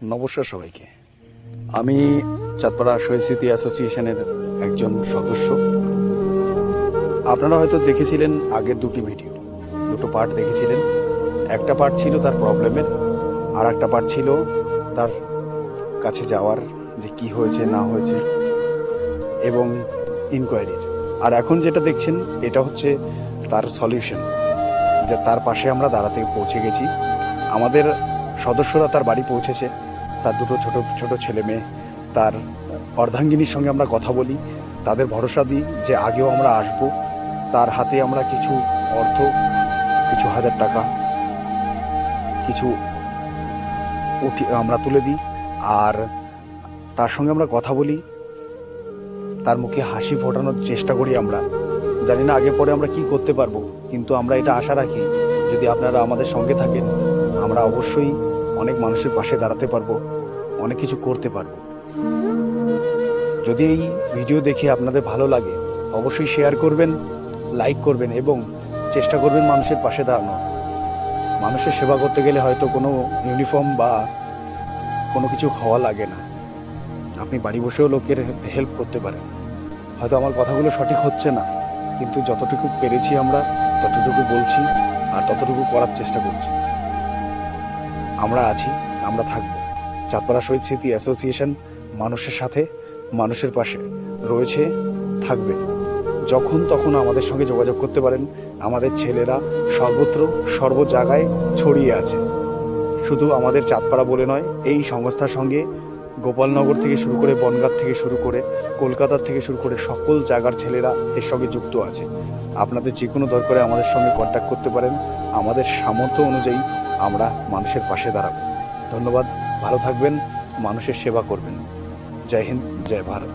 নমস্কার সবাইকে। আমি চাঁদপাড়া শহীদ স্মৃতি অ্যাসোসিয়েশনের একজন সদস্য। আপনারা হয়তো দেখেছিলেন আগের দুটো পার্ট দেখেছিলেন। একটা পার্ট ছিল তার প্রবলেমের, আর একটা পার্ট ছিল তার কাছে যাওয়ার, যে কি হয়েছে না হয়েছে এবং ইনকোয়ারির। আর এখন যেটা দেখছেন এটা হচ্ছে তার সলিউশন, যে তার পাশে আমরা দাঁড়াতে পৌঁছে গেছি। আমাদের সদস্যরা তার বাড়ি পৌঁছেছে, তার দুটো ছোট ছোট ছেলে মেয়ে, তার অর্ধাঙ্গিনীর সঙ্গে আমরা কথা বলি, তাদের ভরসা দিই যে আগেও আমরা আসব। তার হাতে আমরা কিছু অর্থ, কিছু হাজার টাকা কিছু আমরা তুলে দিই, আর তার সঙ্গে আমরা কথা বলি, তার মুখে হাসি ফোটানোর চেষ্টা করি। আমরা জানি না আগে পরে আমরা কি করতে পারবো, কিন্তু আমরা এটা আশা রাখি যদি আপনারা আমাদের সঙ্গে থাকেন আমরা অবশ্যই অনেক মানুষের পাশে দাঁড়াতে পারবো, অনেক কিছু করতে পারবো। যদি এই ভিডিও দেখে আপনাদের ভালো লাগে অবশ্যই শেয়ার করবেন, লাইক করবেন এবং চেষ্টা করবেন মানুষের পাশে দাঁড়ানো। মানুষের সেবা করতে গেলে হয়তো কোনো ইউনিফর্ম বা কোনো কিছু হওয়া লাগে না, আপনি বাড়ি বসেও লোকের হেল্প করতে পারেন। হয়তো আমার কথাগুলো সঠিক হচ্ছে না, কিন্তু যতটুকু পেরেছি আমরা ততটুকু বলছি আর ততটুকু করার চেষ্টা করছি। আমরা আছি, আমরা থাকবো। চাঁদপাড়া শহীদ স্মৃতি অ্যাসোসিয়েশন মানুষের সাথে, মানুষের পাশে রয়েছে, থাকবে। যখন তখন আমাদের সঙ্গে যোগাযোগ করতে পারেন। আমাদের ছেলেরা সর্বত্র সর্ব জায়গায় ছড়িয়ে আছে, শুধু আমাদের চাঁদপাড়া বলে নয়, এই সংস্থার সঙ্গে গোপালনগর থেকে শুরু করে, বনগাঁ থেকে শুরু করে, কলকাতার থেকে শুরু করে সকল জায়গার ছেলেরা এর সঙ্গে যুক্ত আছে। আপনাদের যে কোনো দরকারে আমাদের সঙ্গে কন্ট্যাক্ট করতে পারেন। আমাদের সামর্থ্য অনুযায়ী আমরা মানুষের পাশে দাঁড়াবো। ধন্যবাদ, ভালো থাকবেন, মানুষের সেবা করবেন। জয় হিন্দ, জয় ভারত।